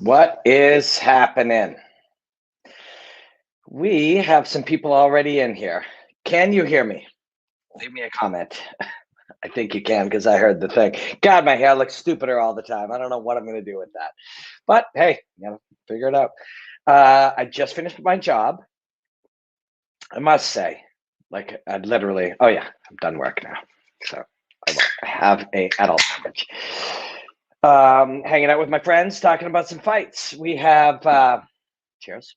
What is happening? We have some people already in here. Can you hear me? Leave me a comment. I think you can because I heard the thing. God, my hair looks stupider all the time. I don't know what I'm going to do with that. But hey, figure it out. I just finished my job. I must say, like, I'd literally, oh yeah, I'm done work now. So I have a adult beverage. Hanging out with my friends, talking about some fights. We have, cheers.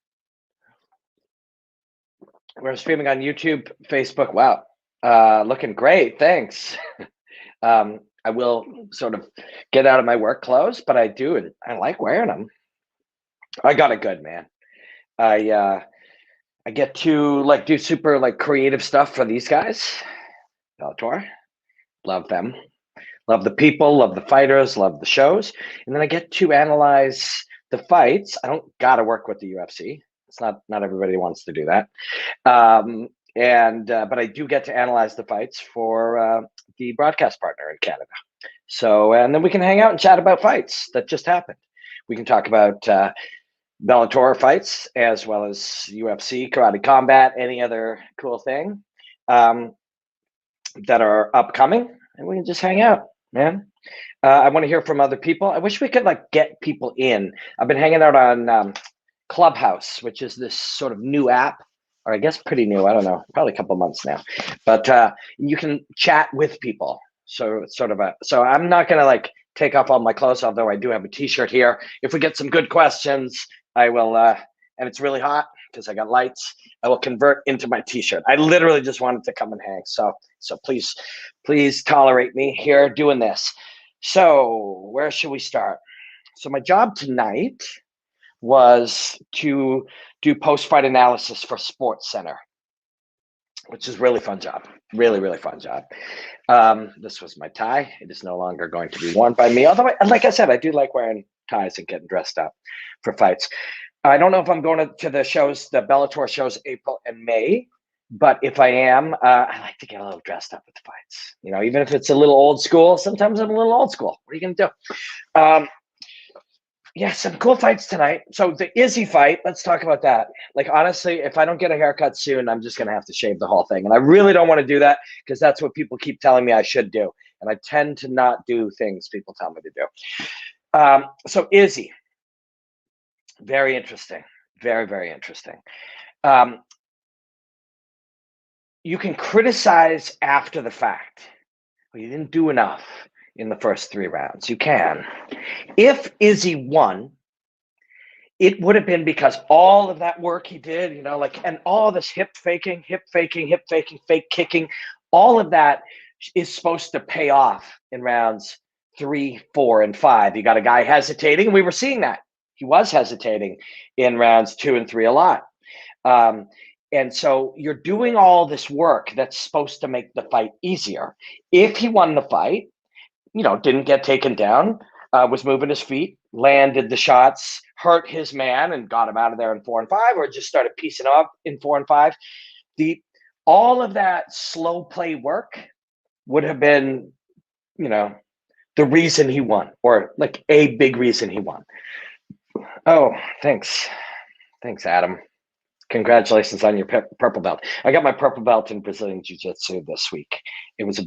We're streaming on YouTube, Facebook. Wow. Looking great. Thanks. I will sort of get out of my work clothes, but I do, and I like wearing them. I got it good, man. I get to like do super like creative stuff for these guys. Bellator. Love them. Love the people, love the fighters, love the shows. And then I get to analyze the fights. I don't gotta work with the UFC. It's not everybody wants to do that. But I do get to analyze the fights for the broadcast partner in Canada. So, and then we can hang out and chat about fights that just happened. We can talk about Bellator fights as well as UFC, Karate Combat, any other cool thing that are upcoming, and we can just hang out, man. I want to hear from other people. I wish we could like get people in. I've been hanging out on Clubhouse, which is this sort of new app, or I guess pretty new. I don't know, probably a couple months now. But you can chat with people. So it's sort of so I'm not gonna like take off all my clothes, although I do have a T-shirt here. If we get some good questions, I will. And it's really hot because I got lights. I will convert into my T-shirt. I literally just wanted to come and hang. So please tolerate me here doing this. So where should we start? So my job tonight was to do post-fight analysis for Sports Center, which is really fun job. Really fun job. This was my tie. It is no longer going to be worn by me. Although, like I said, I do like wearing ties and getting dressed up for fights. I don't know if I'm going to the shows, the Bellator shows, April and May. But if I am, I like to get a little dressed up with the fights. You know, even if it's a little old school, sometimes I'm a little old school. What are you going to do? Yeah, some cool fights tonight. So the Izzy fight, let's talk about that. Like, honestly, if I don't get a haircut soon, I'm just going to have to shave the whole thing. And I really don't want to do that because that's what people keep telling me I should do. And I tend to not do things people tell me to do. So Izzy, very interesting. Very interesting. You can criticize after the fact. Well, you didn't do enough in the first 3 rounds. You can. If Izzy won, it would have been because all of that work he did, you know, like, and all this hip faking, fake kicking, all of that is supposed to pay off in rounds 3, 4, and 5. You got a guy hesitating. We were seeing that. He was hesitating in rounds 2 and 3 a lot. And so you're doing all this work that's supposed to make the fight easier. If he won the fight, you know, didn't get taken down, was moving his feet, landed the shots, hurt his man and got him out of there in 4 and 5, or just started piecing up in 4 and 5. All of that slow play work would have been, you know, the reason he won, or like a big reason he won. Oh, thanks, Adam. Congratulations on your purple belt. I got my purple belt in Brazilian Jiu-Jitsu this week. It was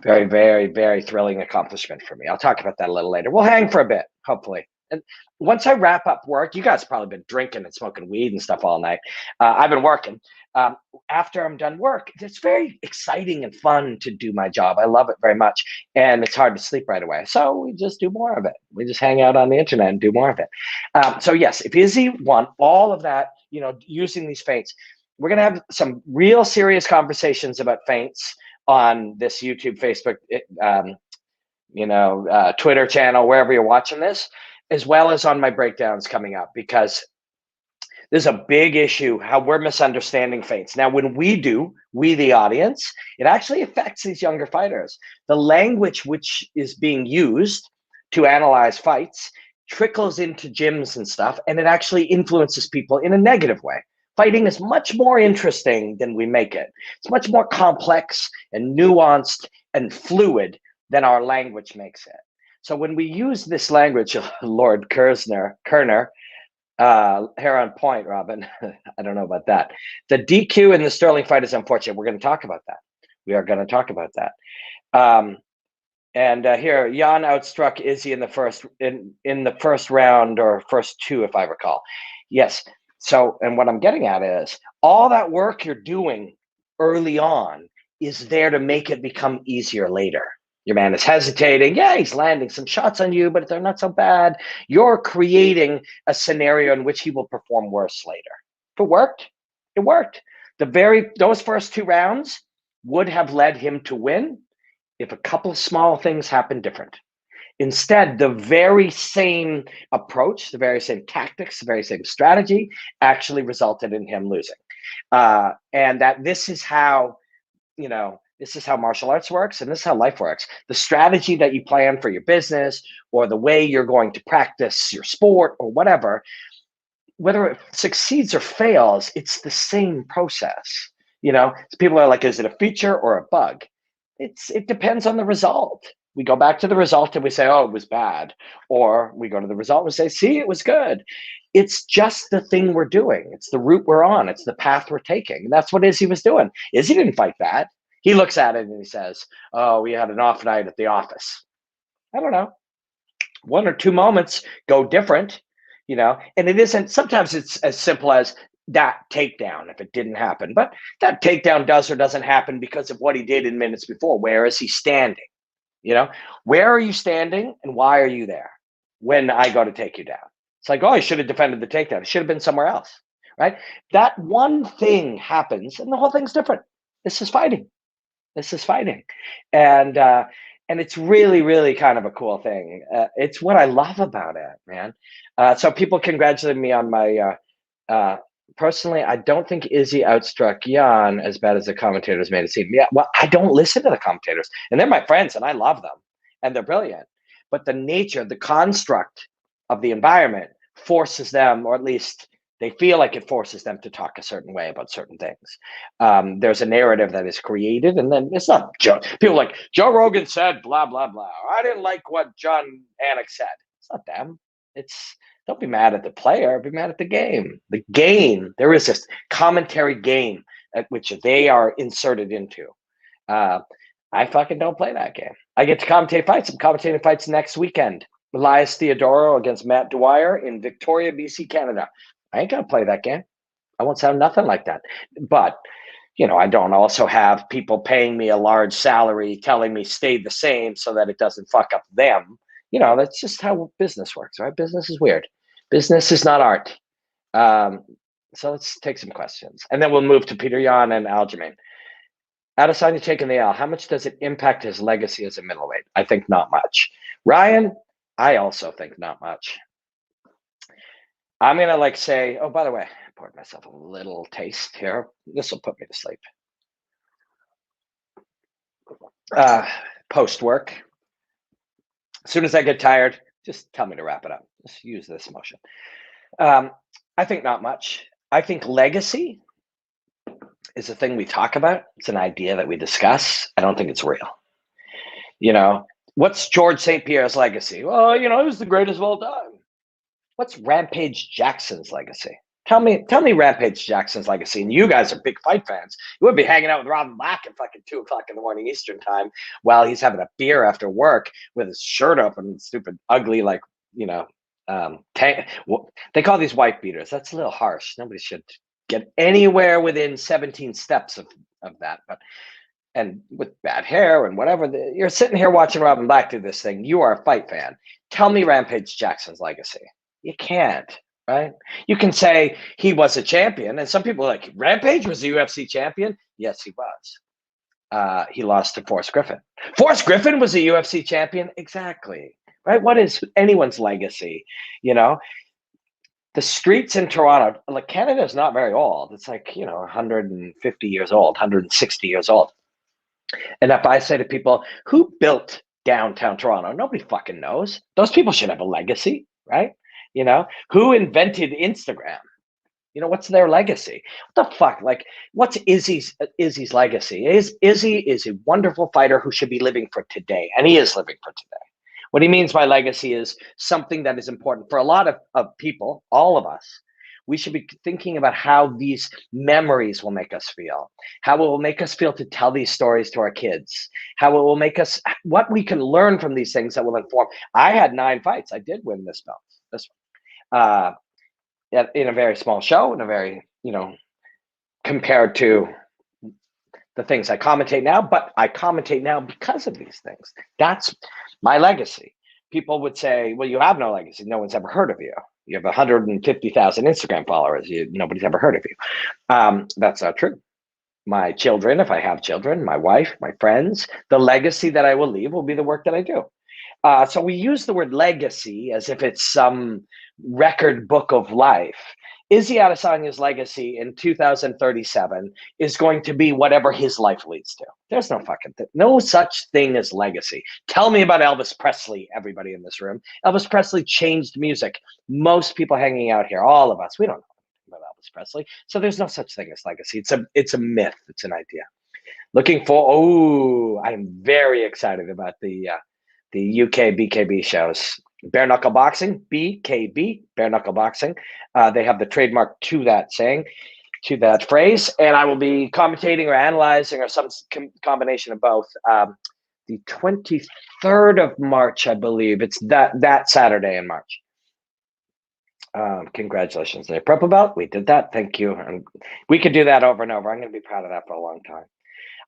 very thrilling accomplishment for me. I'll talk about that a little later. We'll hang for a bit, hopefully. And once I wrap up work, you guys have probably been drinking and smoking weed and stuff all night. I've been working. After I'm done work, it's very exciting and fun to do my job. I love it very much. And it's hard to sleep right away. So we just do more of it. We just hang out on the internet and do more of it. So yes, if Izzy won all of that, you know, using these feints, we're going to have some real serious conversations about feints on this YouTube, Facebook, Twitter channel, wherever you're watching this, as well as on my breakdowns coming up, because there's a big issue how we're misunderstanding feints. Now, when we the audience, it actually affects these younger fighters. The language which is being used to analyze fights trickles into gyms and stuff, and it actually influences people in a negative way. Fighting is much more interesting than we make it. It's much more complex and nuanced and fluid than our language makes it. So when we use this language, Lord Kerner, hair on point, Robin. I don't know about that. The DQ in the Sterling fight is unfortunate. We're going to talk about that. We are going to talk about that. And here, Jan outstruck Izzy in the first round, or first two, if I recall. Yes. So, and what I'm getting at is all that work you're doing early on is there to make it become easier later. Your man is hesitating. Yeah, he's landing some shots on you, but they're not so bad. You're creating a scenario in which he will perform worse later. If it worked, it worked. Those first two rounds would have led him to win if a couple of small things happened different. Instead, the very same approach, the very same tactics, the very same strategy actually resulted in him losing. And that this is how martial arts works, and this is how life works. The strategy that you plan for your business, or the way you're going to practice your sport or whatever, whether it succeeds or fails, it's the same process. People are like, is it a feature or a bug? It depends on the result. We go back to the result and we say, oh, it was bad. Or we go to the result and we say, see, it was good. It's just the thing we're doing. It's the route we're on. It's the path we're taking. And that's what Izzy was doing. Izzy didn't fight bad. He looks at it and he says, oh, we had an off night at the office. I don't know. 1 or 2 moments go different, and it isn't, sometimes it's as simple as that takedown if it didn't happen. But that takedown does or doesn't happen because of what he did in minutes before. Where is he standing? Where are you standing and why are you there when I go to take you down? It's like, oh, I should have defended the takedown. It should have been somewhere else, right? That one thing happens and the whole thing's different. This is fighting. And it's really, really kind of a cool thing. It's what I love about it, man. So people congratulated me on my, personally, I don't think Izzy outstruck Jan as bad as the commentators made it seem. Yeah, well, I don't listen to the commentators, and they're my friends, and I love them, and they're brilliant. But the nature, the construct of the environment forces them, or at least they feel like it forces them to talk a certain way about certain things. There's a narrative that is created, and then it's not people like Joe Rogan said blah blah blah. I didn't like what John Anik said. It's not them. Don't be mad at the player. Be mad at the game. The game. There is this commentary game at which they are inserted into. I fucking don't play that game. I get to commentate fights. I'm commentating fights next weekend. Elias Theodoro against Matt Dwyer in Victoria, BC, Canada. I ain't gonna play that game. I won't sound nothing like that. But I don't also have people paying me a large salary telling me stay the same so that it doesn't fuck up them. That's just how business works, right? Business is weird. Business is not art. So let's take some questions. And then we'll move to Peter Yan and Aljamain. Adesanya taking the L. How much does it impact his legacy as a middleweight? I think not much. Ryan, I also think not much. I'm going to say, oh, by the way, I poured myself a little taste here. This will put me to sleep. Post-work. As soon as I get tired, just tell me to wrap it up. Just use this motion. I think not much. I think legacy is a thing we talk about. It's an idea that we discuss. I don't think it's real. What's George St. Pierre's legacy? Well, he was the greatest of all time. What's Rampage Jackson's legacy? Tell me Rampage Jackson's legacy. And you guys are big fight fans. You would be hanging out with Robin Black at fucking 2:00 in the morning Eastern time while he's having a beer after work with his shirt open, stupid, ugly, they call these wife beaters. That's a little harsh. Nobody should get anywhere within 17 steps of that. And with bad hair and whatever, you're sitting here watching Robin Black do this thing. You are a fight fan. Tell me Rampage Jackson's legacy. You can't, right? You can say he was a champion, and some people are like, Rampage was a UFC champion? Yes, he was. He lost to Forrest Griffin. Forrest Griffin was a UFC champion? Exactly, right? What is anyone's legacy? The streets in Toronto, Canada is not very old. It's 150 years old, 160 years old. And if I say to people, who built downtown Toronto? Nobody fucking knows. Those people should have a legacy, right? Who invented Instagram? What's their legacy? What the fuck? What's Izzy's legacy? Izzy is a wonderful fighter who should be living for today, and he is living for today. What he means by legacy is something that is important for a lot of people, all of us. We should be thinking about how these memories will make us feel, how it will make us feel to tell these stories to our kids, how it will make us, what we can learn from these things that will inform. I had 9 fights. I did win this belt, this in a very small show, in a very, compared to the things I commentate now, but I commentate now because of these things. That's my legacy. People would say, well, you have no legacy. No one's ever heard of you. You have 150,000 Instagram followers. Nobody's ever heard of you. That's not true. My children, if I have children, my wife, my friends, the legacy that I will leave will be the work that I do. So we use the word legacy as if it's some record book of life. Izzy Adesanya's legacy in 2037 is going to be whatever his life leads to. There's no such thing as legacy. Tell me about Elvis Presley, everybody in this room. Elvis Presley changed music. Most people hanging out here, all of us, we don't know about Elvis Presley. So there's no such thing as legacy. It's a myth. It's an idea. I'm very excited about the UK BKB shows. Bare knuckle boxing, BKB, bare knuckle boxing. They have the trademark to that saying, to that phrase, and I will be commentating or analyzing or some combination of both. The 23rd of March, I believe. It's that Saturday in March. Congratulations, the purple belt. We did that. Thank you. And we could do that over and over. I'm going to be proud of that for a long time.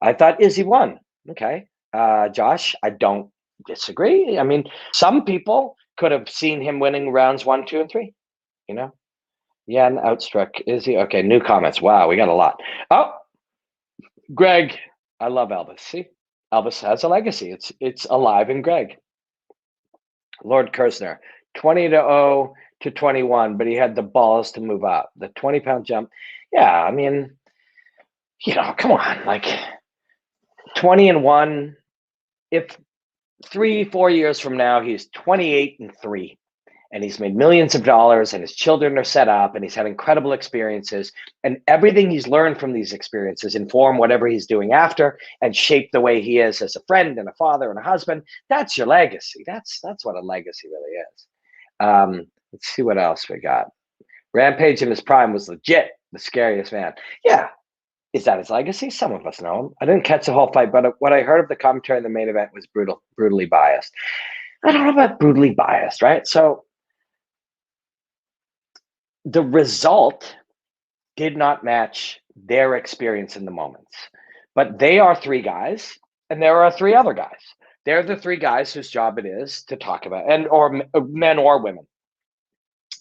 I thought Izzy won. Okay. Josh, I don't disagree. I mean, some people could have seen him winning rounds 1, 2, and 3. Yeah, and outstruck Izzy. Okay, new comments. Wow, we got a lot. Oh, Greg, I love Elvis. See, Elvis has a legacy. It's alive in Greg. Lord Kersner, 20-0 to 21, but he had the balls to move up. The 20-pound jump. Yeah, I mean, come on, like 20-1. If 3-4 years from now, he's 28-3, and he's made millions of dollars, and his children are set up, and he's had incredible experiences, and everything he's learned from these experiences inform whatever he's doing after and shape the way he is as a friend and a father and a husband. That's your legacy. That's what a legacy really is. Let's see what else we got. Rampage in his prime was legit the scariest man. Yeah. Is that his legacy? Some of us know him. I didn't catch the whole fight, but what I heard of the commentary in the main event was brutally biased. I don't know about brutally biased, right? So the result did not match their experience in the moments. But they are 3 guys, and there are 3 other guys. They're the 3 guys whose job it is to talk about, or men or women.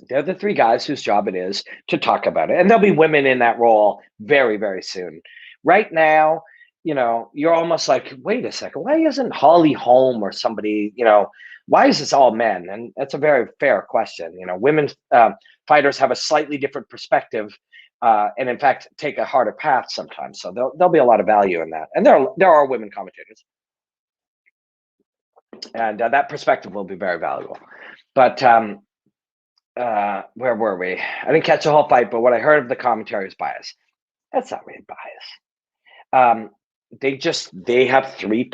They're the 3 guys whose job it is to talk about it. And there'll be women in that role very, very soon. Right now, you're almost like, wait a second, why isn't Holly Holm or somebody, why is this all men? And that's a very fair question. Women fighters have a slightly different perspective and in fact take a harder path sometimes. So there'll be a lot of value in that. And there are women commentators. And that perspective will be very valuable. But where were we? I didn't catch the whole fight, but what I heard of the commentary was bias. That's not really bias. They have three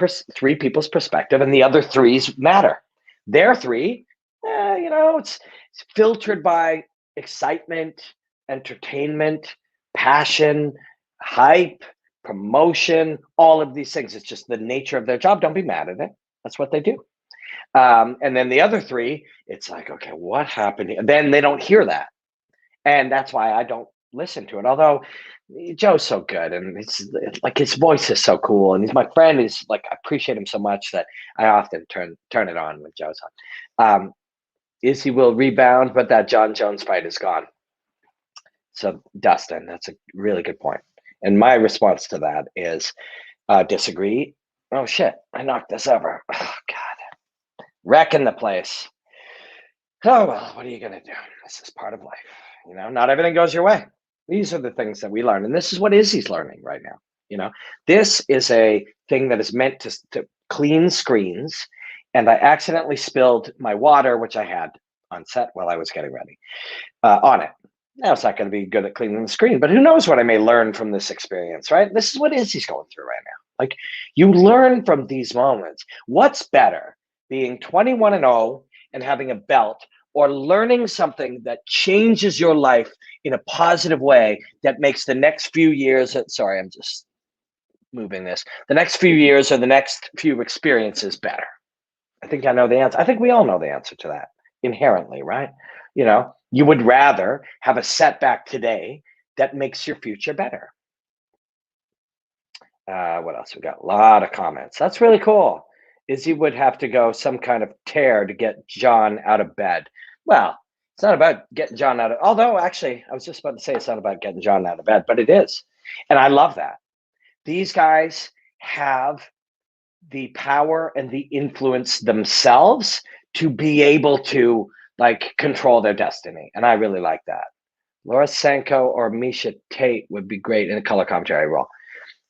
people's perspective, and the other 3's matter. Their 3, it's filtered by excitement, entertainment, passion, hype, promotion, all of these things. It's just the nature of their job. Don't be mad at it. That's what they do. And then the other 3, it's like, okay, what happened here? Then they don't hear that. And that's why I don't listen to it. Although Joe's so good, and it's like his voice is so cool, and he's my friend. He's like, I appreciate him so much that I often turn it on when Joe's on. Izzy will rebound, but that John Jones fight is gone. So Dustin, that's a really good point. And my response to that is disagree. Oh shit, I knocked this over. Oh God. Wrecking the place. Oh well, what are you gonna do? This is part of life. Not everything goes your way. These are the things that we learn, and this is what Izzy's learning right now. This is a thing that is meant to clean screens, and I accidentally spilled my water, which I had on set while I was getting ready, on it. Now it's not going to be good at cleaning the screen, but who knows what I may learn from this experience, right? This is what Izzy's going through right now. Like, you learn from these moments. What's better? being 21-0 and having a belt, or learning something that changes your life in a positive way that makes the next few years, sorry, I'm just moving this, the next few years or the next few experiences better? I think I know the answer. I think we all know the answer to that inherently, right? You know, you would rather have a setback today that makes your future better. What else? We got a lot of comments. That's really cool. Izzy would have to go some kind of tear to get John out of bed. Well, it's not about getting John out of, although actually I was just about to say it's not about getting John out of bed, but it is. And I love that. These guys have the power and the influence themselves to be able to like control their destiny. And I really like that. Laura Sanko or Misha Tate would be great in a color commentary role.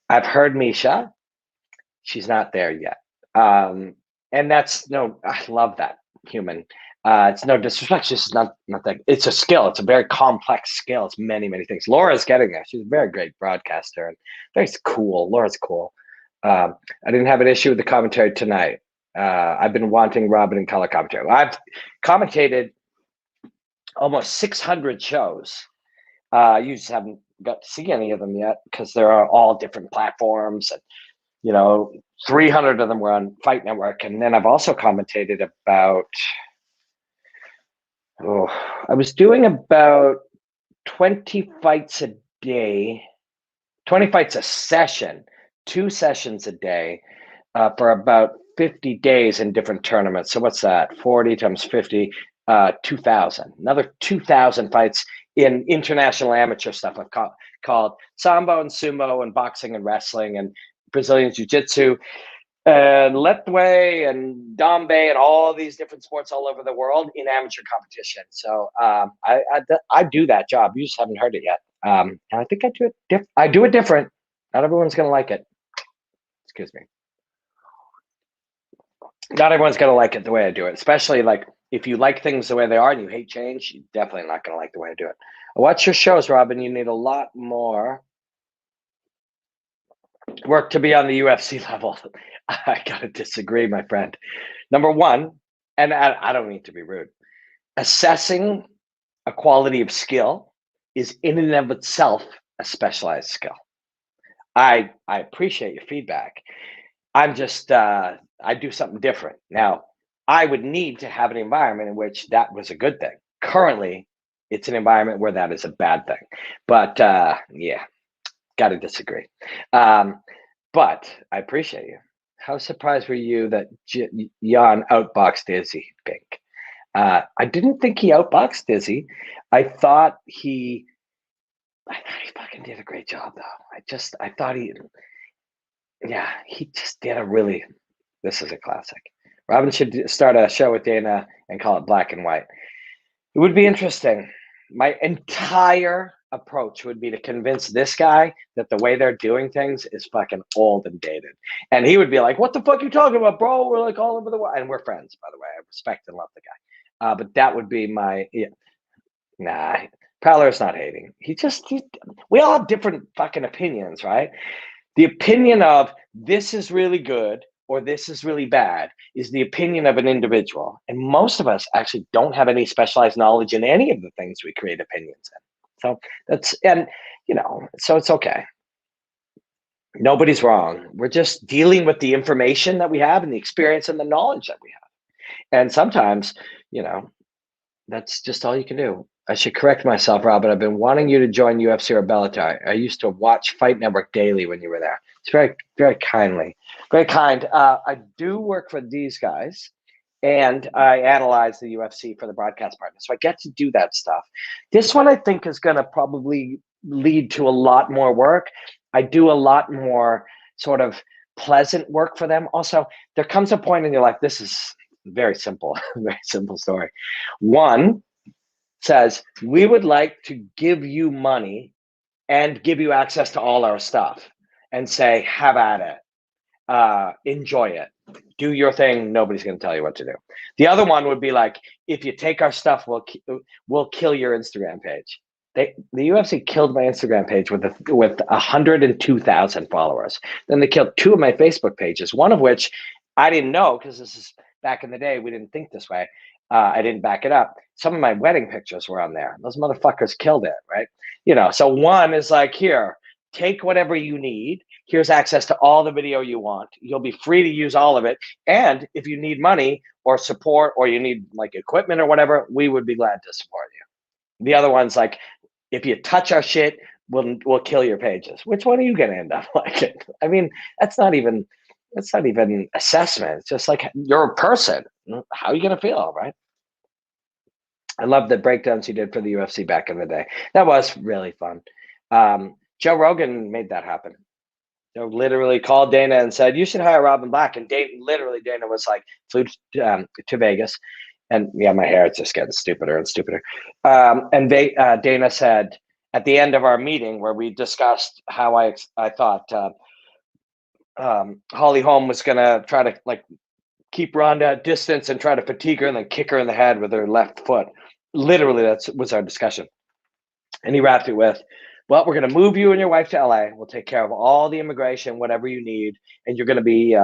I've heard Misha. She's not there yet. And that's I love that human. It's no disrespect. She's just not that. It's a skill. It's a very complex skill. It's many, many things. Laura's getting there. She's a very great broadcaster and very cool. Laura's cool. I didn't have an issue with the commentary tonight. I've been wanting Robin in color commentary. I've commentated almost 600 shows. You just haven't got to see any of them yet because there are all different platforms, and 300 of them were on Fight Network. And then I've also commentated about, I was doing about 20 fights a day, 20 fights a session, 2 sessions a day for about 50 days in different tournaments. So what's that? 40 times 50, 2,000. Another 2,000 fights in international amateur stuff I've called Sambo and Sumo and boxing and wrestling and Brazilian Jiu-Jitsu and Letway and Dambe and all these different sports all over the world in amateur competition. So I do that job. You just haven't heard it yet. And I think I do it different. Not everyone's going to like it. Excuse me. Not everyone's going to like it the way I do it, especially like if you like things the way they are and you hate change, you're definitely not going to like the way I do it. Watch your shows, Robin. You need a lot more work to be on the UFC level. I got to disagree, my friend. Number one, and I don't mean to be rude, assessing a quality of skill is in and of itself a specialized skill. I appreciate your feedback. I'm just, I do something different. Now, I would need to have an environment in which that was a good thing. Currently, it's an environment where that is a bad thing. But yeah, got to disagree. But I appreciate you. How surprised were you that Jan outboxed Izzy, Pink? I didn't think he outboxed Izzy. I thought he fucking did a great job, though. I thought he just did a really, this is a classic. Robin should start a show with Dana and call it Black and White. It would be interesting. My entire approach would be to convince this guy that the way they're doing things is fucking old and dated. And he would be like, what the fuck are you talking about, bro? We're like all over the world. And we're friends, by the way. I respect and love the guy. But that would be my, nah, Prowler's not hating. We all have different fucking opinions, right? The opinion of this is really good or this is really bad is the opinion of an individual. And most of us actually don't have any specialized knowledge in any of the things we create opinions in. So so it's okay. Nobody's wrong. We're just dealing with the information that we have and the experience and the knowledge that we have. And sometimes, that's just all you can do. I should correct myself, Robin. I've been wanting you to join UFC or Bellator. I used to watch Fight Network daily when you were there. It's very, very very kind. I do work for these guys, and I analyze the UFC for the broadcast partner. So I get to do that stuff. This one I think is going to probably lead to a lot more work. I do a lot more sort of pleasant work for them. Also, there comes a point in your life, this is very simple, very simple story. One says, we would like to give you money and give you access to all our stuff and say, have at it, enjoy it, do your thing. Nobody's going to tell you what to do. The other one would be like, if you take our stuff, we'll kill your Instagram page. The UFC killed my Instagram page with 102,000 followers. Then they killed 2 of my Facebook pages, one of which I didn't know because this is back in the day, we didn't think this way. I didn't back it up. Some of my wedding pictures were on there. Those motherfuckers killed it, right? So one is like, here, take whatever you need. Here's access to all the video you want. You'll be free to use all of it. And if you need money or support, or you need like equipment or whatever, we would be glad to support you. The other one's like, if you touch our shit, we'll kill your pages. Which one are you gonna end up liking? I mean, that's not even assessment. It's just like, you're a person. How are you gonna feel, right? I love the breakdowns you did for the UFC back in the day. That was really fun. Joe Rogan made that happen. Literally called Dana and said, you should hire Robin Black. And Dana was like, flew to Vegas. And yeah, my hair is just getting stupider and stupider. And Dana said, at the end of our meeting where we discussed how I thought Holly Holm was going to try to like keep Ronda at distance and try to fatigue her and then kick her in the head with her left foot. Literally, that was our discussion. And he wrapped it with, well, we're going to move you and your wife to LA. We'll take care of all the immigration, whatever you need. And you're going to be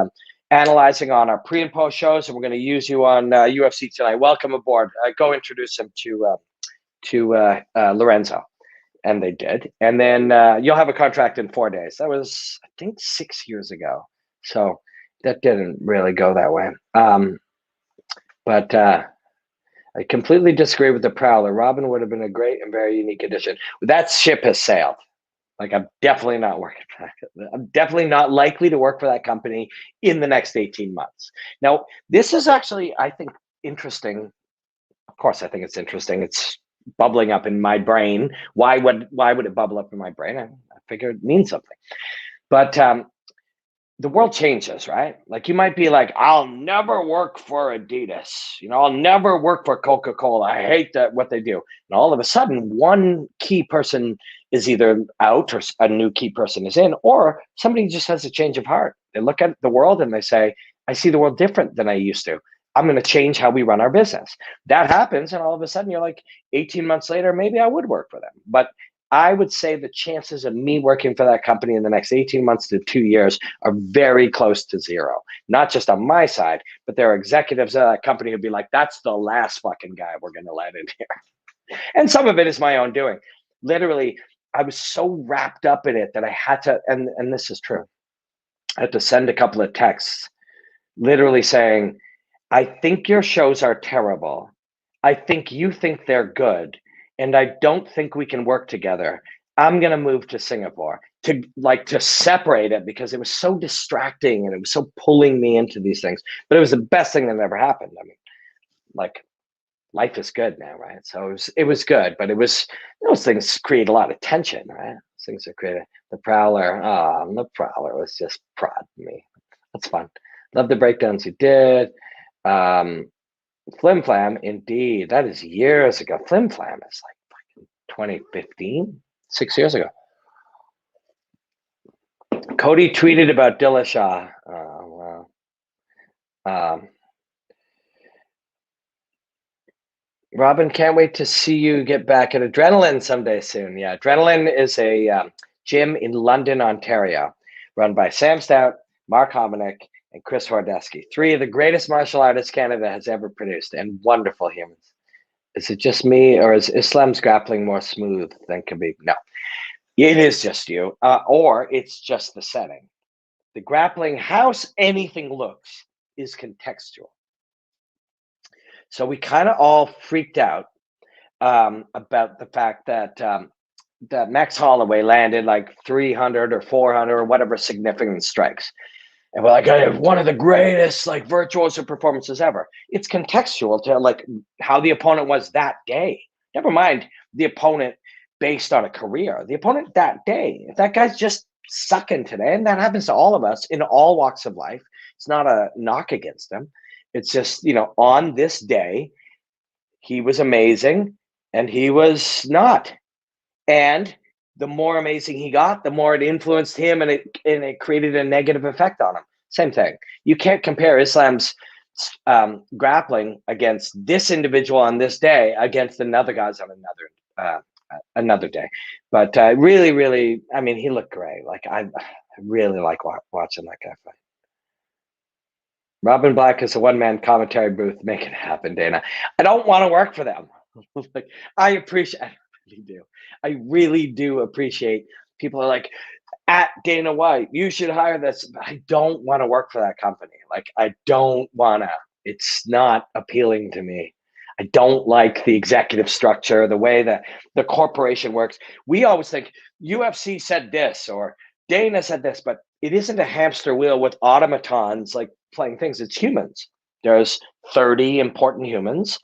analyzing on our pre and post shows. And we're going to use you on UFC tonight. Welcome aboard. Go introduce him to Lorenzo. And they did. And then you'll have a contract in 4 days. That was, I think, 6 years ago. So that didn't really go that way. But I completely disagree with the Prowler. Robin would have been a great and very unique addition. That ship has sailed. Like, I'm definitely not working for that. I'm definitely not likely to work for that company in the next 18 months. Now, this is actually, I think, interesting. Of course, I think it's interesting. It's bubbling up in my brain. Why would it bubble up in my brain? I figure it means something. But the world changes, right? Like, you might be like, I'll never work for Adidas. I'll never work for Coca-Cola. I hate what they do. And all of a sudden, one key person is either out or a new key person is in, or somebody just has a change of heart. They look at the world and they say, I see the world different than I used to. I'm going to change how we run our business. That happens. And all of a sudden you're like, 18 months later, maybe I would work for them. But I would say the chances of me working for that company in the next 18 months to 2 years are very close to zero. Not just on my side, but there are executives at that company who'd be like, that's the last fucking guy we're going to let in here. And some of it is my own doing. Literally, I was so wrapped up in it that I had to, and this is true, I had to send a couple of texts literally saying, I think your shows are terrible. I think you think they're good. And I don't think we can work together. I'm going to move to Singapore to separate it, because it was so distracting and it was so pulling me into these things. But it was the best thing that ever happened. I mean, like, life is good now, right? So it was good, but those things create a lot of tension, right? Things that create the Prowler. The Prowler was just prodding me. That's fun. Love the breakdowns you did. Flim Flam, indeed. That is years ago. Flim Flam is like 2015, 6 years ago. Cody tweeted about Dillashaw. Oh, wow. Robin, can't wait to see you get back at Adrenaline someday soon. Yeah, Adrenaline is a gym in London, Ontario, run by Sam Stout, Mark Hominick, and Chris Hordesky, three of the greatest martial artists Canada has ever produced, and wonderful humans. Is it just me, or is Islam's grappling more smooth than Khabib? No, it is just you, or it's just the setting. The grappling, how anything looks, is contextual. So we kind of all freaked out about the fact that that Max Holloway landed like 300 or 400 or whatever significant strikes. And we're like, I have one of the greatest like virtuoso performances ever. It's contextual to like how the opponent was that day. Never mind the opponent based on a career. The opponent that day. If that guy's just sucking today, and that happens to all of us in all walks of life. It's not a knock against him. It's just, on this day, he was amazing and he was not. And the more amazing he got, the more it influenced him, and it created a negative effect on him. Same thing. You can't compare Islam's grappling against this individual on this day against another guy's on another day. But really, really, I mean, he looked great. Like I really like watching that guy fight. Robin Black is a one-man commentary booth. Make it happen, Dana. I don't want to work for them. Like, I appreciate, I really do. I really do appreciate people are like, at Dana White, you should hire this. I don't want to work for that company. Like, I don't want to. It's not appealing to me. I don't like the executive structure, the way that the corporation works. We always think UFC said this or Dana said this, but it isn't a hamster wheel with automatons like playing things. It's humans. There's 30 important humans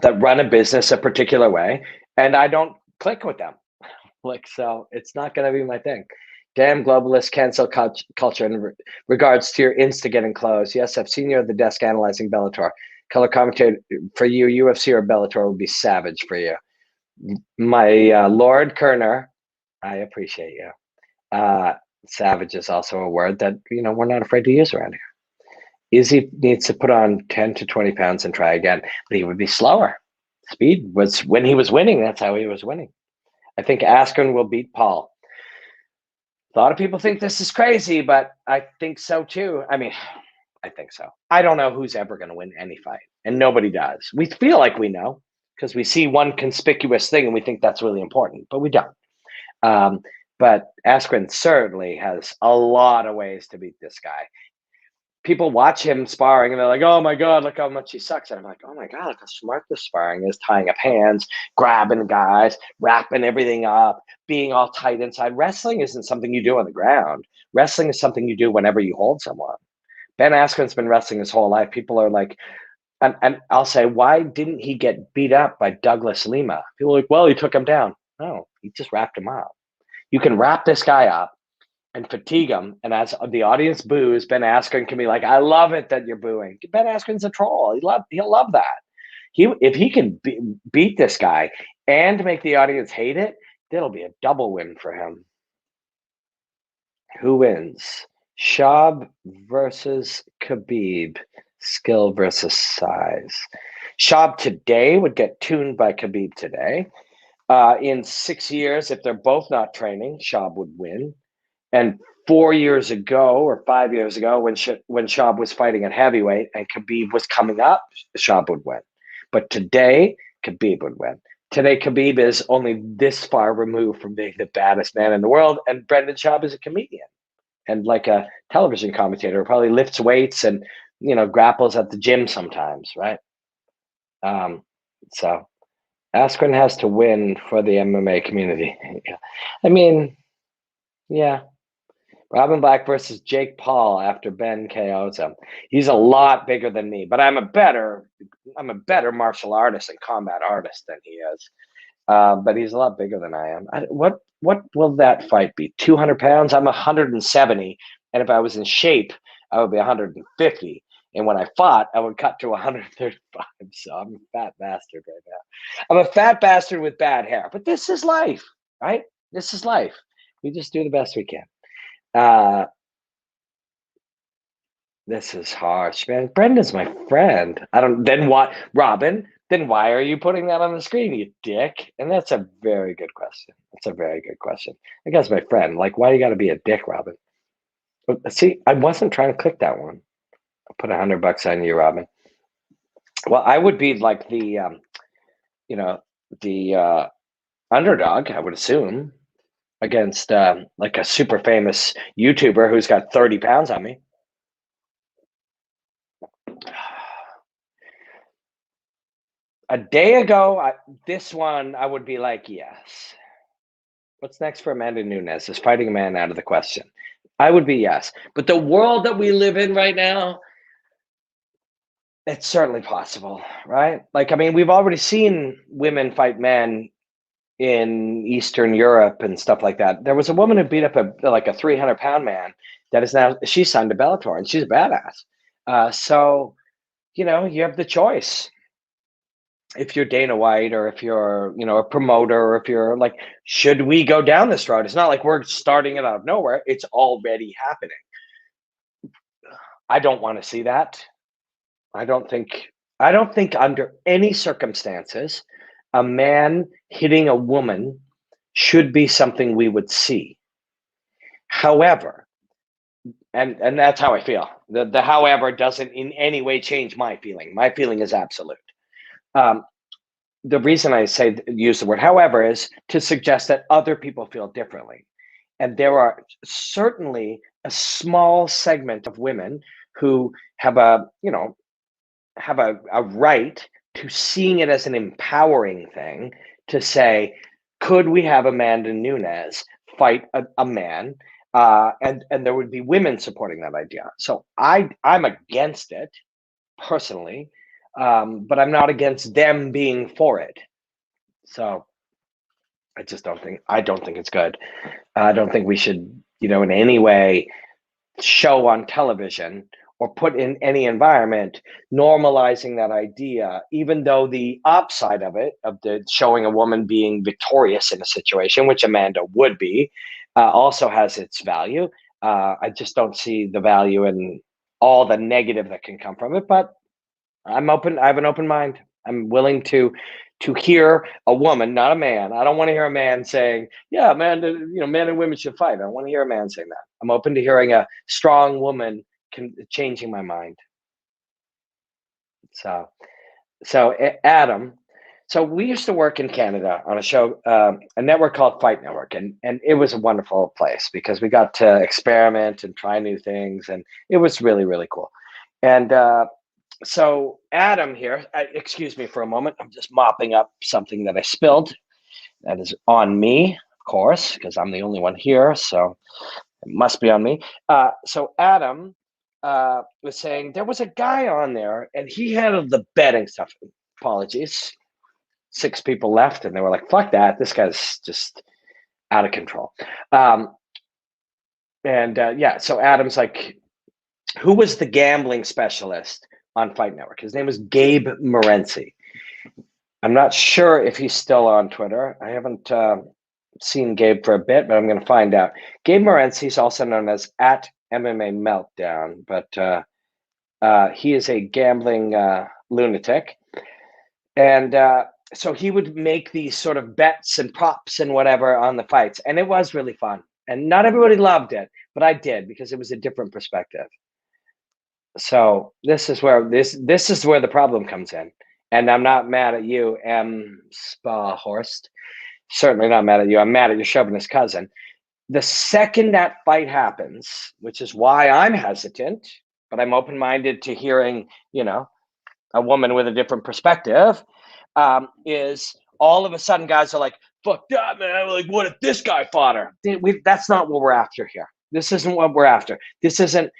that run a business a particular way, and I don't click with them. Like, so it's not going to be my thing. Damn globalist cancel culture in regards to your Insta getting closed. Yes, I've seen you at the desk analyzing Bellator. Color commentator for you, UFC or Bellator would be savage for you. My Lord Kerner, I appreciate you. Savage is also a word that, we're not afraid to use around here. Izzy needs to put on 10 to 20 pounds and try again, but he would be slower. Speed was when he was winning. That's how he was winning. I think Askren will beat Paul. A lot of people think this is crazy, but I think so too. I mean, I think so. I don't know who's ever going to win any fight, and nobody does. We feel like we know because we see one conspicuous thing and we think that's really important, but we don't. But Askren certainly has a lot of ways to beat this guy. People watch him sparring and they're like, oh my God, look how much he sucks. And I'm like, oh my God, look how smart this sparring is, tying up hands, grabbing guys, wrapping everything up, being all tight inside. Wrestling isn't something you do on the ground. Wrestling is something you do whenever you hold someone. Ben Askren's been wrestling his whole life. People are like, and I'll say, why didn't he get beat up by Douglas Lima? People are like, well, he took him down. No, he just wrapped him up. You can wrap this guy up and fatigue him. And as the audience boos, Ben Askren can be like, I love it that you're booing. Ben Askren's a troll. He'll love that. If he can beat this guy and make the audience hate it, that'll be a double win for him. Who wins? Shab versus Khabib. Skill versus size. Shab today would get tuned by Khabib today. In 6 years, if they're both not training, Shab would win. And 4 years ago or 5 years ago, when Shab was fighting at heavyweight and Khabib was coming up, Shab would win. But today, Khabib would win. Today, Khabib is only this far removed from being the baddest man in the world, and Brendan Schaub is a comedian and like a television commentator, probably lifts weights and grapples at the gym sometimes, right? So Askren has to win for the MMA community. I mean, yeah. Robin Black versus Jake Paul after Ben KOs him. He's a lot bigger than me, but I'm a better martial artist and combat artist than he is. But he's a lot bigger than I am. What will that fight be? 200 pounds? I'm 170, and if I was in shape, I would be 150. And when I fought, I would cut to 135. So I'm a fat bastard right now. I'm a fat bastard with bad hair. But this is life, right? This is life. We just do the best we can. This is harsh, man. Brendan's my friend. Then what, Robin? Then why are you putting that on the screen, you dick? And that's a very good question. That's a very good question. That guy's my friend. Like, why you got to be a dick, Robin? See, I wasn't trying to click that one. I'll put $100 on you, Robin. Well, I would be like the underdog, I would assume, against like a super famous YouTuber who's got 30 pounds on me. A day ago, this one, I would be like, yes. What's next for Amanda Nunes? Is fighting a man out of the question? I would be yes. But the world that we live in right now, it's certainly possible, right? Like, I mean, we've already seen women fight men in Eastern Europe and stuff like that. There was a woman who beat up a 300-pound man that is now, she's signed to Bellator and she's a badass. So, you have the choice. If you're Dana White or if you're, a promoter, or if you're like, should we go down this road? It's not like we're starting it out of nowhere. It's already happening. I don't want to see that. I don't think under any circumstances, a man hitting a woman should be something we would see. However, and that's how I feel. The however doesn't in any way change my feeling. My feeling is absolute. Um, the reason I say use the word however is to suggest that other people feel differently. And there are certainly a small segment of women who have a right to seeing it as an empowering thing to say, could we have Amanda Nunes fight a man? And there would be women supporting that idea. So I'm against it personally, but I'm not against them being for it. So I don't think it's good. I don't think we should, in any way show on television or put in any environment normalizing that idea, even though the upside of it, of the showing a woman being victorious in a situation, which Amanda would be, also has its value. I just don't see the value in all the negative that can come from it, but I'm open. I have an open mind. I'm willing to hear a woman, not a man. I don't want to hear a man saying, "Yeah, man, men and women should fight." I don't want to hear a man saying that. I'm open to hearing a strong woman changing my mind. So, Adam. So we used to work in Canada on a show, a network called Fight Network, and it was a wonderful place because we got to experiment and try new things, and it was really really cool. And so Adam here, excuse me for a moment. I'm just mopping up something that I spilled. That is on me, of course, because I'm the only one here. So it must be on me. So Adam was saying there was a guy on there and he handled the betting stuff. Apologies. 6 people left and they were like, fuck that. This guy's just out of control. Yeah, so Adam's like, who was the gambling specialist on Fight Network? His name was Gabe Morency. I'm not sure if he's still on Twitter. I haven't seen Gabe for a bit, but I'm going to find out. Gabe Morency is also known as at MMA Meltdown, but he is a gambling lunatic. And so he would make these sort of bets and props and whatever on the fights. And it was really fun. And not everybody loved it, but I did because it was a different perspective. So this is where the problem comes in. And I'm not mad at you, M. Spahorst. Certainly not mad at you. I'm mad at your chauvinist cousin. The second that fight happens, which is why I'm hesitant, but I'm open-minded to hearing, a woman with a different perspective, is all of a sudden guys are like, fuck that, man. Like, what if this guy fought her? That's not what we're after here. This isn't what we're after. This isn't,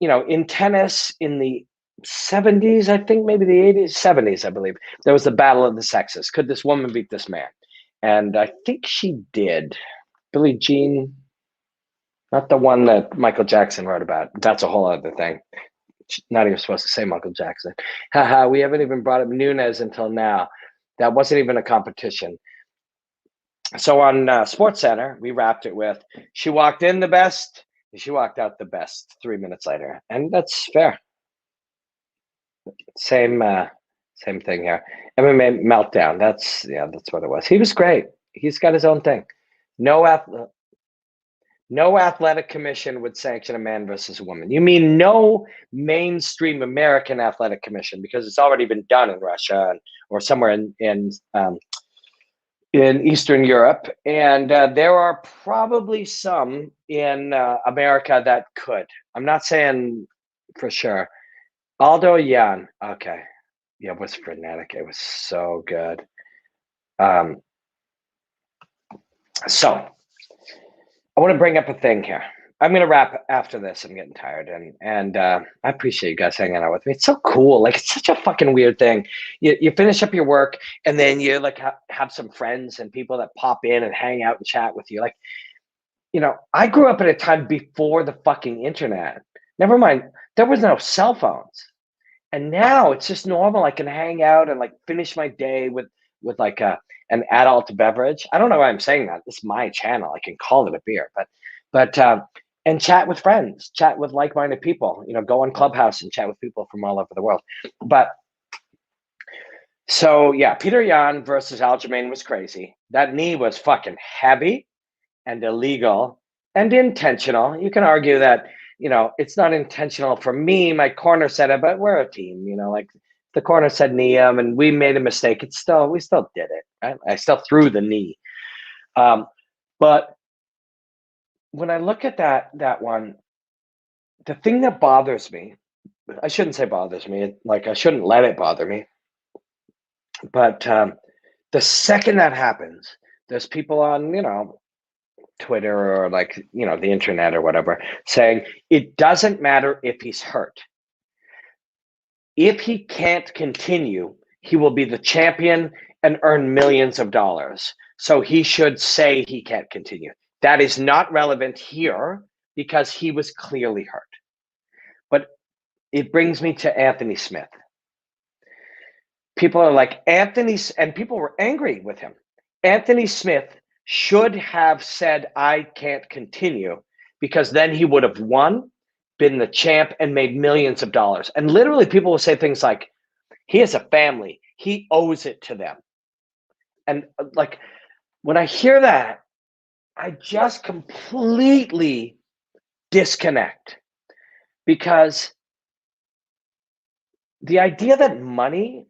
in tennis in the 70s, I think maybe the 80s, 70s, I believe, there was the battle of the sexes. Could this woman beat this man? And I think she did. Billie Jean, not the one that Michael Jackson wrote about. That's a whole other thing. Not even supposed to say Michael Jackson. Haha, we haven't even brought up Nunes until now. That wasn't even a competition. So on Sports Center, we wrapped it with, she walked in the best, and she walked out the best 3 minutes later. And that's fair. Same thing here. MMA Meltdown. That's what it was. He was great. He's got his own thing. No athletic commission would sanction a man versus a woman. You mean no mainstream American athletic commission, because it's already been done in Russia or somewhere in Eastern Europe, and there are probably some in America that could. I'm not saying for sure. Aldo Yan, okay, yeah, it was frenetic. It was so good. So I want to bring up a thing here. I'm going to wrap after this. I'm getting tired, and I appreciate you guys hanging out with me. It's so cool. Like, it's such a fucking weird thing. You finish up your work, and then you like have some friends and people that pop in and hang out and chat with you. Like, I grew up at a time before the fucking internet. Never mind, there was no cell phones, and now it's just normal. I can hang out and like finish my day with like an adult beverage. I don't know why I'm saying that. It's my channel. I can call it a beer, but and chat with friends, chat with like-minded people. Go on Clubhouse and chat with people from all over the world. But so yeah, Peter Yan versus Aljamain was crazy. That knee was fucking heavy and illegal and intentional. You can argue that it's not intentional for me. My corner said it, but we're a team, like the corner said knee him and we made a mistake. We still did it, right? I still threw the knee. But when I look at that one, the thing that bothers me, I shouldn't say bothers me, like I shouldn't let it bother me. But the second that happens, there's people on, Twitter or like, the internet or whatever saying it doesn't matter if he's hurt. If he can't continue, he will be the champion and earn millions of dollars. So he should say he can't continue. That is not relevant here because he was clearly hurt. But it brings me to Anthony Smith. People are like, and people were angry with him. Anthony Smith should have said, I can't continue, because then he would have won, been the champ, and made millions of dollars. And literally people will say things like, he has a family, he owes it to them. And like, when I hear that, I just completely disconnect, because the idea that money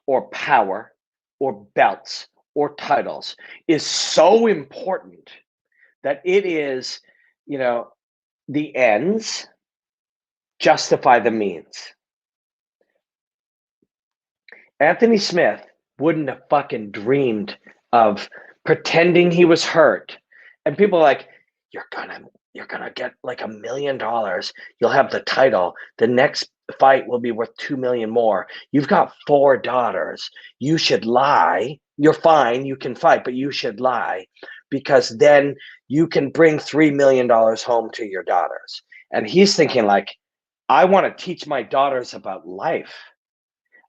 or power or belts or titles is so important that it is, the ends justify the means. Anthony Smith wouldn't have fucking dreamed of pretending he was hurt. And people are like, you're gonna get like $1 million. You'll have the title. The next fight will be worth 2 million more. You've got 4 daughters. You should lie. You're fine. You can fight, but you should lie, because then you can bring $3 million home to your daughters. And he's thinking like, I want to teach my daughters about life.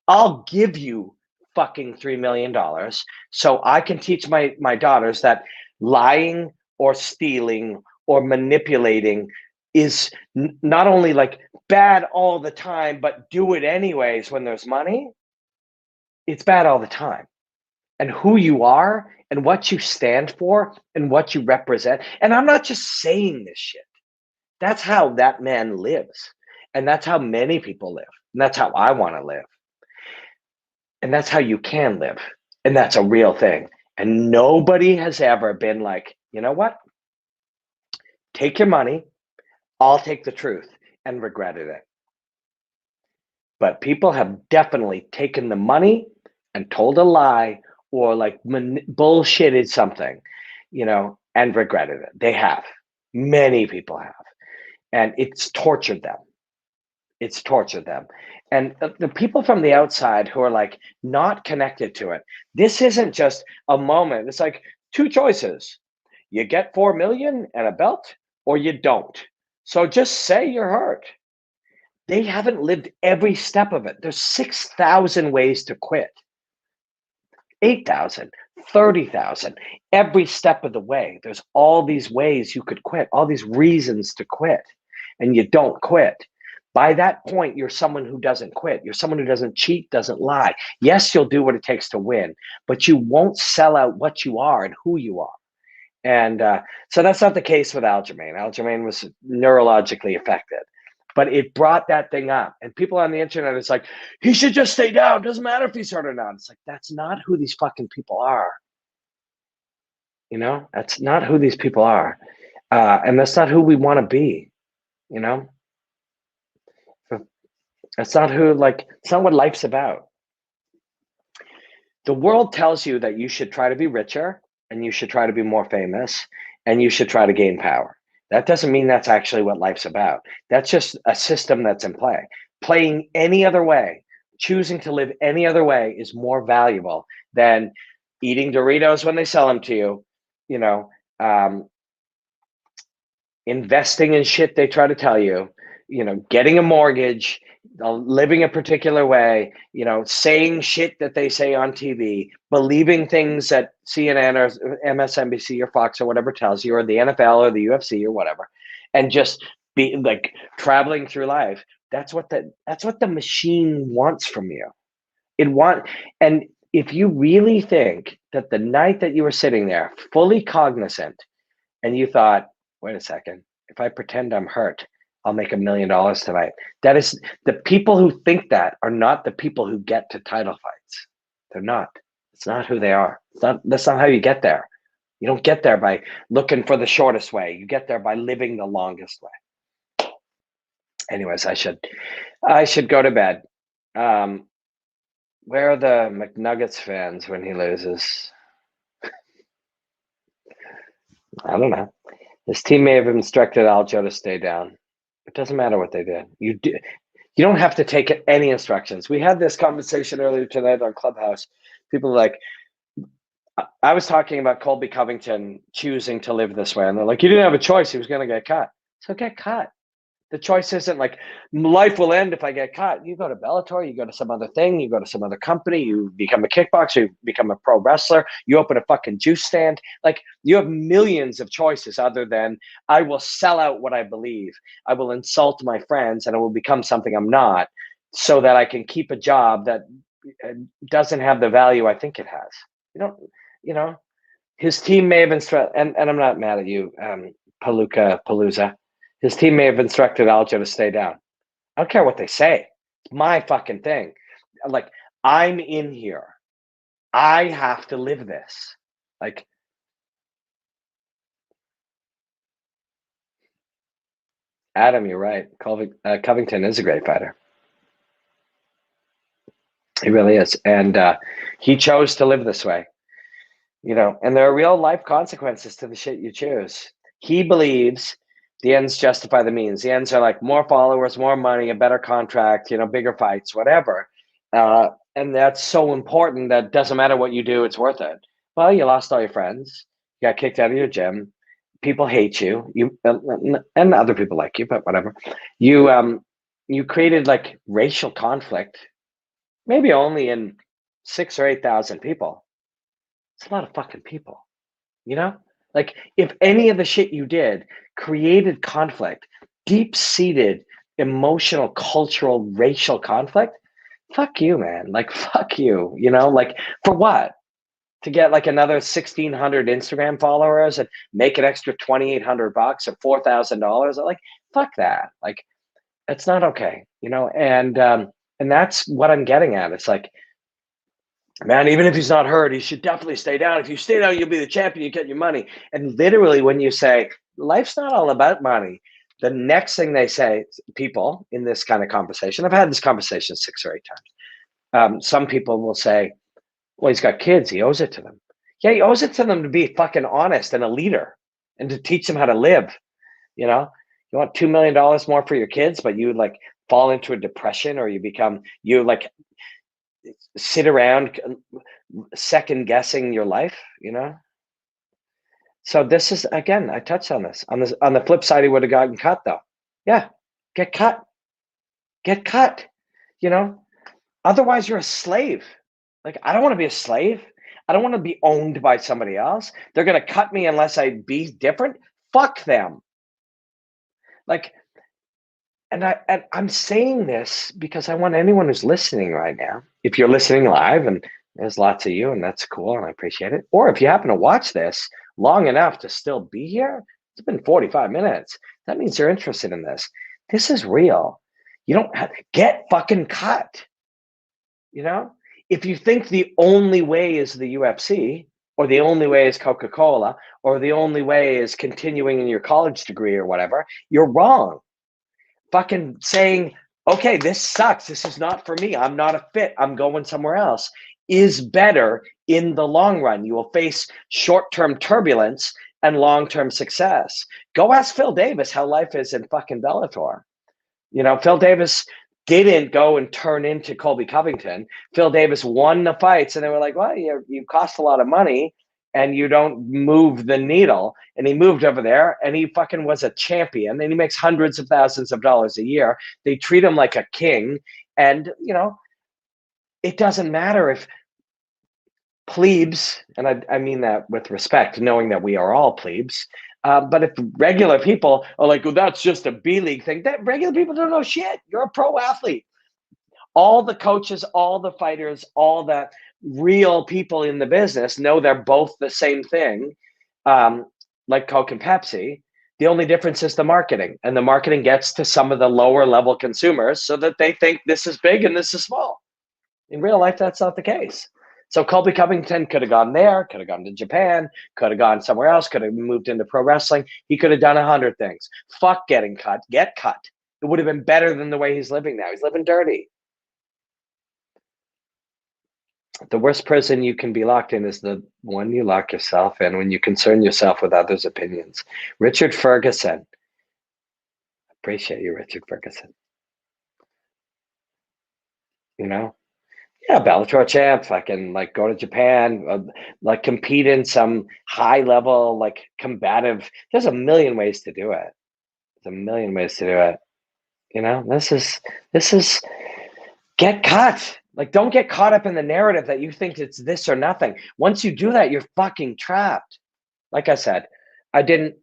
I'll give you fucking $3 million so I can teach my daughters that lying or stealing or manipulating is not only like bad all the time, but do it anyways when there's money. It's bad all the time. And who you are and what you stand for and what you represent. And I'm not just saying this shit. That's how that man lives. And that's how many people live. And that's how I want to live. And that's how you can live. And that's a real thing. And nobody has ever been like, you know what? Take your money. I'll take the truth, and regretted it. But people have definitely taken the money and told a lie or like bullshitted something, and regretted it. They have. Many people have. And it's tortured them. It's tortured them. And the people from the outside who are like not connected to it, this isn't just a moment. It's like 2 choices. You get 4 million and a belt, or you don't. So just say you're hurt. They haven't lived every step of it. There's 6,000 ways to quit. 8,000, 30,000, every step of the way. There's all these ways you could quit, all these reasons to quit, and you don't quit. By that point, you're someone who doesn't quit. You're someone who doesn't cheat, doesn't lie. Yes, you'll do what it takes to win, but you won't sell out what you are and who you are. And so that's not the case with Aljamain. Aljamain was neurologically affected, but it brought that thing up. And people on the internet, it's like, he should just stay down. Doesn't matter if he's hurt or not. It's like, that's not who these fucking people are. That's not who these people are. And that's not who we want to be, That's not it's not what life's about. The world tells you that you should try to be richer and you should try to be more famous and you should try to gain power. That doesn't mean that's actually what life's about. That's just a system that's in play. Playing any other way, choosing to live any other way is more valuable than eating Doritos when they sell them to you, investing in shit they try to tell you, getting a mortgage, living a particular way, saying shit that they say on TV, believing things that CNN or MSNBC or Fox or whatever tells you, or the NFL or the UFC or whatever, and just be like traveling through life. That's what the machine wants from you. And if you really think that the night that you were sitting there fully cognizant and you thought, wait a second, if I pretend I'm hurt, I'll make $1 million tonight. That is, the people who think that are not the people who get to title fights. They're not. It's not who they are. That's not how you get there. You don't get there by looking for the shortest way. You get there by living the longest way. Anyways, I should go to bed. Where are the McNuggets fans when he loses? I don't know. His team may have instructed Aljo to stay down. It doesn't matter what they did. You don't have to take any instructions. We had this conversation earlier tonight on Clubhouse. People are like, I was talking about Colby Covington choosing to live this way, and they're like, you didn't have a choice. He was going to get cut. So get cut. The choice isn't like life will end if I get cut. You go to Bellator, you go to some other thing, you go to some other company, you become a kickboxer, you become a pro wrestler, you open a fucking juice stand. Like, you have millions of choices other than I will sell out what I believe. I will insult my friends and I will become something I'm not so that I can keep a job that doesn't have the value I think it has. His team may have been, and I'm not mad at you, Palooza. His team may have instructed Aljo to stay down. I don't care what they say. It's my fucking thing. Like, I'm in here. I have to live this. Like, Adam, you're right. Covington is a great fighter. He really is. And he chose to live this way. And there are real life consequences to the shit you choose. He believes the ends justify the means. The ends are like more followers, more money, a better contract, bigger fights, whatever. And that's so important that it doesn't matter what you do, it's worth it. Well, you lost all your friends. You got kicked out of your gym. People hate you. And other people like you, but whatever. You created like racial conflict, maybe only in 6,000 or 8,000 people. It's a lot of fucking people, Like, if any of the shit you did created conflict, deep-seated emotional, cultural, racial conflict, fuck you, man. Like, fuck you, like, for what? To get like another 1,600 Instagram followers and make an extra $2,800 or $4,000? Like, fuck that. Like, it's not okay, and that's what I'm getting at. It's like, man, even if he's not hurt, he should definitely stay down. If you stay down, you'll be the champion, you get your money. And literally, when you say, life's not all about money, the next thing they say, people in this kind of conversation, I've had this conversation 6 or 8 times. Some people will say, well, he's got kids, he owes it to them. Yeah, he owes it to them to be fucking honest and a leader and to teach them how to live. You want $2 million more for your kids, but you like fall into a depression, or you like sit around second guessing your life, So this is, again, I touched on this. On the flip side, he would have gotten cut though. Yeah, get cut. Otherwise you're a slave. Like, I don't want to be a slave. I don't want to be owned by somebody else. They're going to cut me unless I be different. Fuck them. Like, and I'm saying this because I want anyone who's listening right now, if you're listening live, and there's lots of you, and that's cool, and I appreciate it. Or if you happen to watch this long enough to still be here, it's been 45 minutes. That means you're interested in this. This is real. You don't have to get fucking cut. If you think the only way is the UFC, or the only way is Coca-Cola, or the only way is continuing in your college degree or whatever, you're wrong. Fucking saying, okay, this sucks. This is not for me. I'm not a fit. I'm going somewhere else is better in the long run. You will face short-term turbulence and long-term success. Go ask Phil Davis how life is in fucking Bellator. Phil Davis didn't go and turn into Colby Covington. Phil Davis won the fights, and they were like, well, you cost a lot of money and you don't move the needle. And he moved over there and he fucking was a champion, and he makes hundreds of thousands of dollars a year. They treat him like a king. And, it doesn't matter if plebes, and I mean that with respect, knowing that we are all plebes, but if regular people are like, well, that's just a B-League thing, that regular people don't know shit. You're a pro athlete. All the coaches, all the fighters, all the real people in the business know they're both the same thing, like Coke and Pepsi. The only difference is the marketing, and the marketing gets to some of the lower level consumers so that they think this is big and this is small. In real life, that's not the case. So Colby Covington could have gone there, could have gone to Japan, could have gone somewhere else, could have moved into pro wrestling. He could have done 100 things. Fuck getting cut, get cut. It would have been better than the way he's living now. He's living dirty. The worst prison you can be locked in is the one you lock yourself in when you concern yourself with others' opinions. Richard Ferguson. Appreciate you, Richard Ferguson. You know? Yeah, Bellator champ, fucking like go to Japan, like compete in some high level, like combative. There's a million ways to do it. There's a million ways to do it. You know, this is get cut. Like, don't get caught up in the narrative that you think it's this or nothing. Once you do that, you're fucking trapped. Like I said, I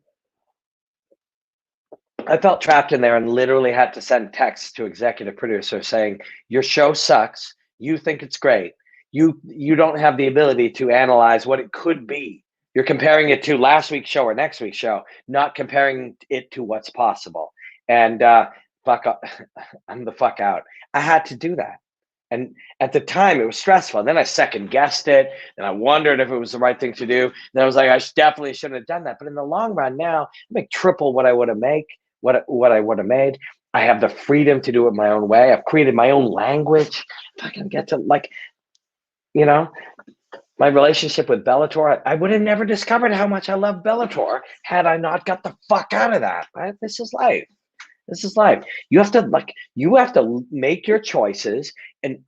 felt trapped in there and literally had to send texts to executive producer saying, your show sucks. You think it's great. You don't have the ability to analyze what it could be. You're comparing it to last week's show or next week's show, not comparing it to what's possible. And fuck up, I'm the fuck out. I had to do that. And at the time, it was stressful. And then I second guessed it, and I wondered if it was the right thing to do. And I was like, I definitely shouldn't have done that. But in the long run, now I make triple what I would have made. What I would have made. I have the freedom to do it my own way. I've created my own language. If I can get to, like, you know, my relationship with Bellator, I would have never discovered how much I love Bellator had I not got the fuck out of that. Right? This is life. This is life. You have to make your choices and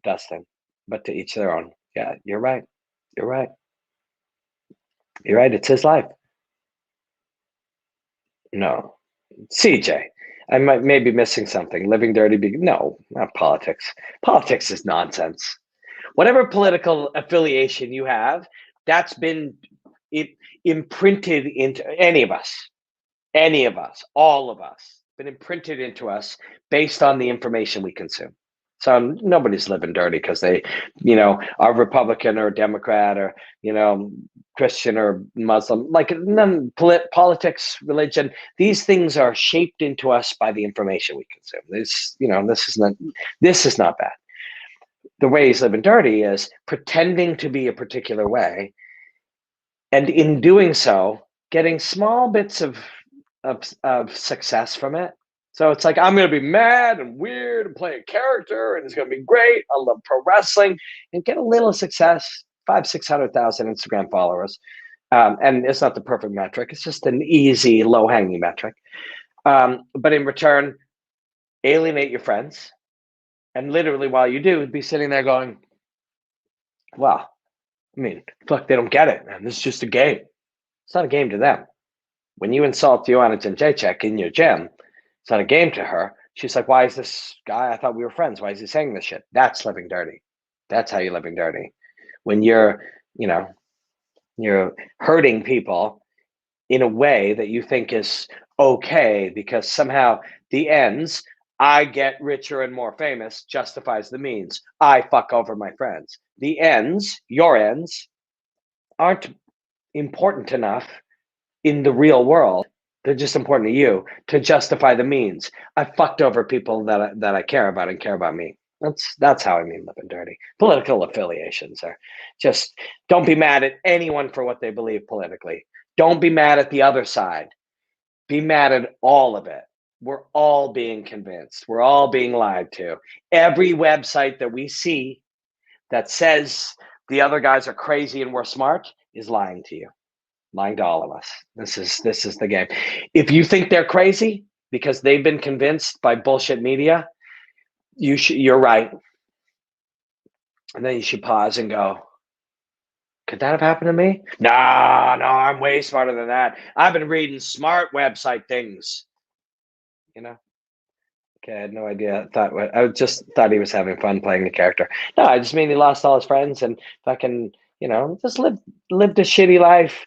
Dustin, but to each their own. Yeah, you're right. You're right. You're right. It's his life. No, CJ, I may be missing something. Living dirty. No, not politics. Politics is nonsense. Whatever political affiliation you have, that's been imprinted into any of us, all of us, been imprinted into us based on the information we consume. So nobody's living dirty because they, are Republican or Democrat or, Christian or Muslim. Like none, politics, religion, these things are shaped into us by the information we consume. This is not bad. The way he's living dirty is pretending to be a particular way, and in doing so, getting small bits of success from it. So it's like, I'm going to be mad and weird and play a character and it's going to be great. I love pro wrestling, and get a little success, 500,000-600,000 Instagram followers. And it's not the perfect metric. It's just an easy, low hanging metric. But in return, alienate your friends. And literally while you do, be sitting there going, well, I mean, fuck, they don't get it, man. This is just a game. It's not a game to them. When you insult Joanna Jędrzejczyk in your gym, it's not a game to her. She's like, why is this guy? I thought we were friends. Why is he saying this shit? That's living dirty. That's how you're living dirty. When you're hurting people in a way that you think is okay because somehow the ends, I get richer and more famous, justifies the means. I fuck over my friends. The ends, your ends, aren't important enough in the real world. They're just important to you to justify the means. I fucked over people that I care about and care about me. That's how I mean living dirty. Political affiliations are just, don't be mad at anyone for what they believe politically. Don't be mad at the other side. Be mad at all of it. We're all being convinced. We're all being lied to. Every website that we see that says the other guys are crazy and we're smart is lying to you. Lying to all of us. This is the game. If you think they're crazy because they've been convinced by bullshit media, you're right. And then you should pause and go, could that have happened to me? No, I'm way smarter than that. I've been reading smart website things. Okay, I had no idea. I just thought he was having fun playing the character. No, I just mean he lost all his friends and fucking, just lived a shitty life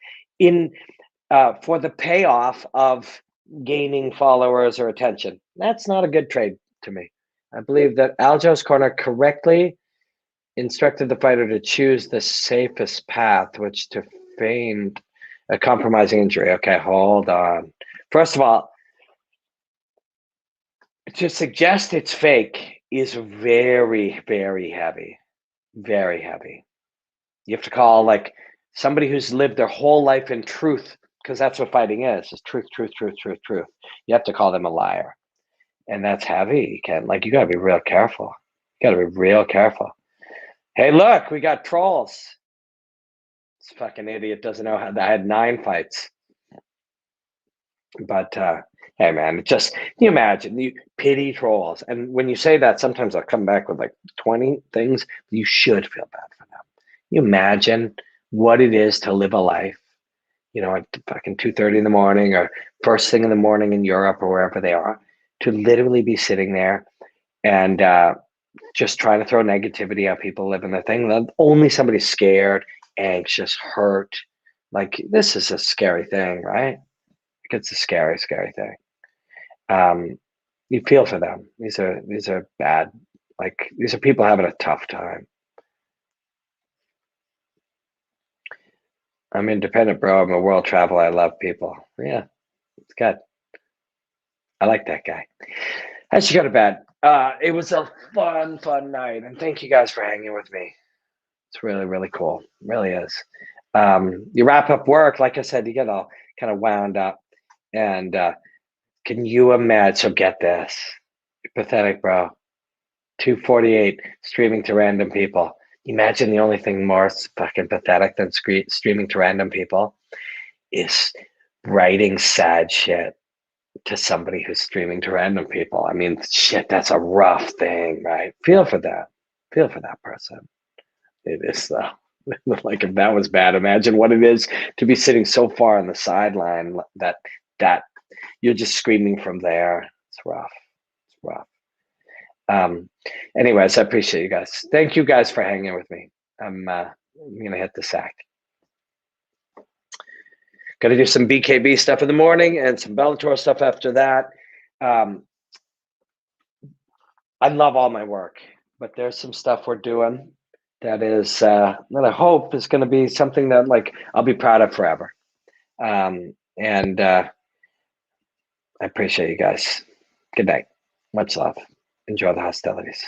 for the payoff of gaining followers or attention. That's not a good trade to me. I believe that Aljo's Corner correctly instructed the fighter to choose the safest path, which to feign a compromising injury. Okay, hold on. First of all, to suggest it's fake is very, very heavy. Very heavy. You have to call like somebody who's lived their whole life in truth, because that's what fighting is truth, truth, truth, truth, truth. You have to call them a liar. And that's heavy. You gotta be real careful. You gotta be real careful. Hey, look, we got trolls. This fucking idiot doesn't know how I had 9 fights. But hey man, just you imagine you pity trolls. And when you say that, sometimes I'll come back with like 20 things. You should feel bad for them. You imagine what it is to live a life, at fucking 2:30 in the morning or first thing in the morning in Europe or wherever they are, to literally be sitting there and just trying to throw negativity at people living their thing. Only somebody scared, anxious, hurt. Like this is a scary thing, right? It's a scary, scary thing. You feel for them. These are bad. Like these are people having a tough time. I'm independent, bro. I'm a world traveler. I love people. Yeah, it's good. I like that guy. I should go to bed. It was a fun night, and thank you guys for hanging with me. It's really, really cool. It really is. You wrap up work, like I said, you get all kind of wound up, and can you imagine? So get this. You're pathetic, bro. 2:48 streaming to random people. Imagine the only thing more fucking pathetic than streaming to random people is writing sad shit to somebody who's streaming to random people. I mean, shit, that's a rough thing, right? Feel for that. Feel for that person. It is though. Like if that was bad, imagine what it is to be sitting so far on the sideline that you're just screaming from there. It's rough. It's rough. Anyways, I appreciate you guys. Thank you guys for hanging with me. I'm gonna hit the sack. Got to do some BKB stuff in the morning and some Bellator stuff after that. I love all my work, but there's some stuff we're doing that is that I hope is going to be something that like I'll be proud of forever. And I appreciate you guys. Good night. Much love. Enjoy the hostilities.